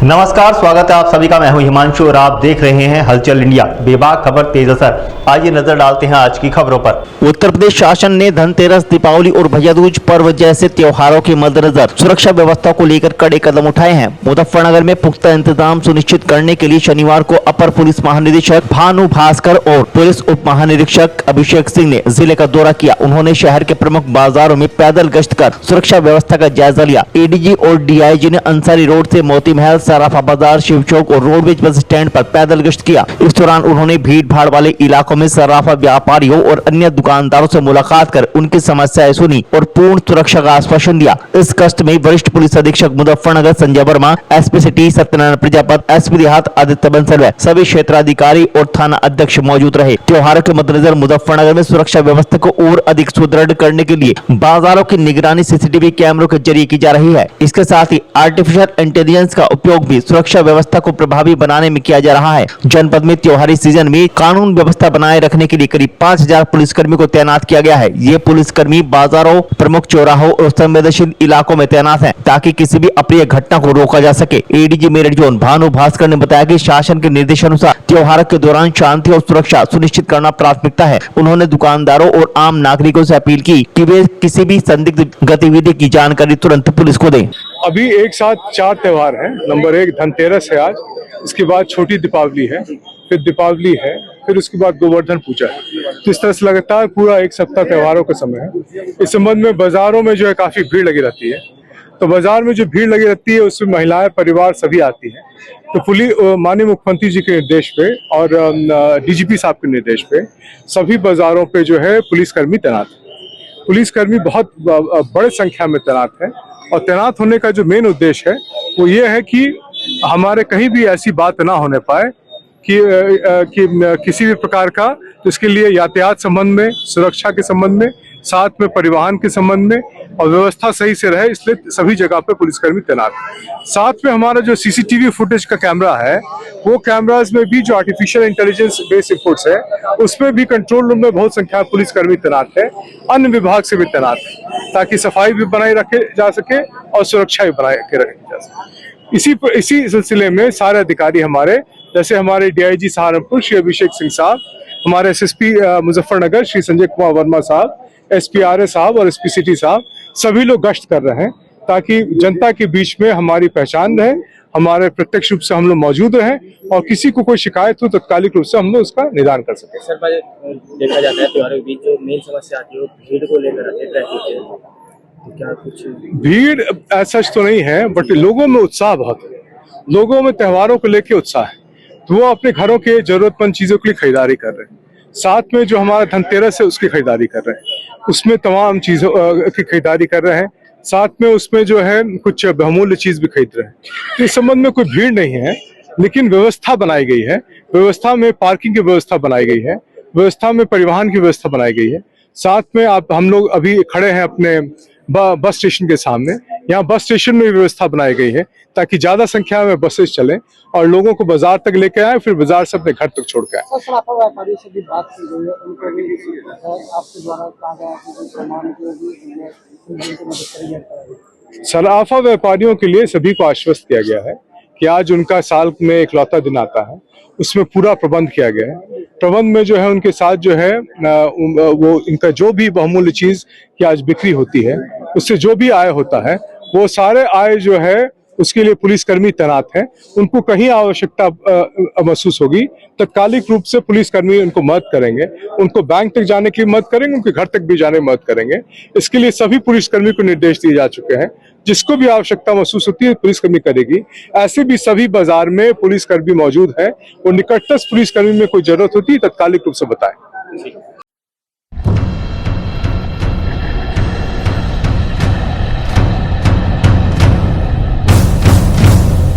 नमस्कार, स्वागत है आप सभी का। मैं हूं हिमांशु और आप देख रहे हैं हलचल इंडिया। बेबाक खबर तेज असर। आइए नजर डालते हैं आज की खबरों पर। उत्तर प्रदेश शासन ने धनतेरस, दीपावली और भैया दूज पर्व जैसे त्योहारों के मद्देनजर सुरक्षा व्यवस्था को लेकर कड़े कदम उठाए हैं। मुजफ्फरनगर में पुख्ता इंतजाम सुनिश्चित करने के लिए शनिवार को अपर पुलिस महानिदेशक भानु भास्कर और पुलिस उप महानिरीक्षक अभिषेक सिंह ने जिले का दौरा किया। उन्होंने शहर के प्रमुख बाजारों में पैदल गश्त कर सुरक्षा व्यवस्था का जायजा लिया। एडीजी और डीआईजी ने अंसारी रोड से मोती महल, सराफा बाजार, शिव चौक और रोडवेज बस स्टैंड पर पैदल गश्त किया। इस दौरान उन्होंने भीड़ भाड़ वाले इलाकों में सराफा व्यापारियों और अन्य दुकानदारों से मुलाकात कर उनकी समस्याएं सुनी और पूर्ण सुरक्षा का आश्वासन दिया। इस गश्त में वरिष्ठ पुलिस अधीक्षक Muzaffarnagar Sanjay Verma, SP city Satyanarayan Prajapati, SP देहात आदित्य बंसल, सभी क्षेत्राधिकारी और थाना अध्यक्ष मौजूद रहे। त्योहारों के मद्देनजर मुजफ्फरनगर में सुरक्षा व्यवस्था को और अधिक सुदृढ़ करने के लिए बाजारों की निगरानी सीसीटीवी कैमरों के जरिए की जा रही है। इसके साथ ही आर्टिफिशियल इंटेलिजेंस का उपयोग भी सुरक्षा व्यवस्था को प्रभावी बनाने में किया जा रहा है। जनपद में त्योहारी सीजन में कानून व्यवस्था बनाए रखने के लिए करीब 5000 पुलिसकर्मी को तैनात किया गया है। ये पुलिसकर्मी बाजारों, प्रमुख चौराहों और संवेदनशील इलाकों में तैनात हैं ताकि किसी भी अप्रिय घटना को रोका जा सके। एडीजी मेरठ जोन भानु भास्कर ने बताया कि शासन के निर्देशानुसार त्योहार के दौरान शांति और सुरक्षा सुनिश्चित करना प्राथमिकता है। उन्होंने दुकानदारों और आम नागरिकों से अपील की कि वे किसी भी संदिग्ध गतिविधि की जानकारी तुरंत पुलिस को दें। अभी एक साथ 4 त्योहार हैं। नंबर 1 धनतेरस है आज, इसके बाद छोटी दीपावली है, फिर दीपावली है, फिर उसके बाद गोवर्धन पूजा है। तो इस तरह से लगातार पूरा एक सप्ताह त्योहारों का समय है। इस संबंध में बाजारों में जो है काफी भीड़ लगी रहती है। तो बाजार में जो भीड़ लगी रहती है उसमें महिलाएं, परिवार सभी आती हैं। तो पुलिस माननीय मुख्यमंत्री जी के निर्देश पे और डीजीपी साहब के निर्देश पे सभी बाजारों पे जो है पुलिसकर्मी तैनात है। पुलिसकर्मी बहुत बड़े संख्या में तैनात है और तैनात होने का जो मेन उद्देश्य है वो ये है कि हमारे कहीं भी ऐसी बात ना होने पाए कि किसी भी प्रकार का, तो इसके लिए यातायात संबंध में, सुरक्षा के संबंध में, साथ में परिवहन के संबंध में और व्यवस्था सही से रहे, इसलिए सभी जगह पे पुलिसकर्मी तैनात है। साथ में हमारा जो सीसीटीवी फुटेज का कैमरा है, वो कैमराज में भी जो आर्टिफिशियल इंटेलिजेंस बेस्ड इनपुट्स है, उसमें भी कंट्रोल रूम में बहुत संख्या में पुलिसकर्मी तैनात है। अन्य विभाग से भी तैनात है ताकि सफाई भी बनाए रखे जा सके और सुरक्षा भी बनाए के रखी जा सके। इसी सिलसिले में सारे अधिकारी हमारे, जैसे हमारे डीआईजी सहारनपुर श्री अभिषेक सिंह साहब, हमारे एसएसपी मुजफ्फरनगर श्री संजय कुमार वर्मा साहब, एसपी आरए साहब और एसपी सिटी साहब, सभी लोग गश्त कर रहे हैं ताकि जनता के बीच में हमारी पहचान रहे, हमारे प्रत्यक्ष रूप से हम लोग मौजूद रहें और किसी को कोई शिकायत हो तत्कालिक रूप से हम लोग उसका निदान कर सकें। सर, देखा जाता है त्योहारों के बीच जो मेन समस्या आती है भीड़ को लेकर आती है, ट्रैफिक है, तो क्या कुछ भीड़ ऐसा तो नहीं है, बट लोगों में उत्साह बहुत है। लोगों में त्योहारों को लेकर उत्साह है, तो वो अपने घरों के जरूरतमंद चीजों के लिए खरीदारी कर रहे हैं। साथ में जो हमारा धनतेरस है उसकी खरीदारी कर रहे हैं, उसमें तमाम चीजों की खरीदारी कर रहे हैं। साथ में उसमें जो है कुछ बहुमूल्य चीज भी खरीद रहे हैं। तो इस संबंध में कोई भीड़ नहीं है, लेकिन व्यवस्था बनाई गई है। व्यवस्था में पार्किंग की व्यवस्था बनाई गई है, व्यवस्था में परिवहन की व्यवस्था बनाई गई है। साथ में हम लोग अभी खड़े हैं अपने बस स्टेशन के सामने। यहाँ बस स्टेशन में व्यवस्था बनाई गई है ताकि ज्यादा संख्या में बसेस चलें और लोगों को बाजार तक लेके आए, फिर बाजार से अपने घर तक छोड़ के आए। सराफा व्यापारी से भी बात की गई है, उनको भी आपके द्वारा कहा गया कि जो सामान को भी सराफा व्यापारियों के लिए सभी को आश्वस्त किया गया है कि आज उनका साल में इकलौता दिन आता है, उसमें पूरा प्रबंध किया गया है। प्रबंध में जो है उनके साथ जो है वो इनका जो भी बहुमूल्य चीज की आज बिक्री होती है, उससे जो भी आय होता है, वो सारे आय जो है उसके लिए पुलिसकर्मी तैनात हैं। उनको कहीं आवश्यकता महसूस होगी तत्कालिक रूप से पुलिसकर्मी उनको मदद करेंगे, उनको बैंक तक जाने की मदद करेंगे, उनके घर तक भी जाने में मदद करेंगे। इसके लिए सभी पुलिसकर्मी को निर्देश दिए जा चुके हैं। जिसको भी आवश्यकता महसूस होती है पुलिसकर्मी करेगी। ऐसे भी सभी बाजार में पुलिसकर्मी मौजूद है और निकटस्थ पुलिसकर्मी में कोई जरूरत होती है तत्कालिक रूप से बताएं।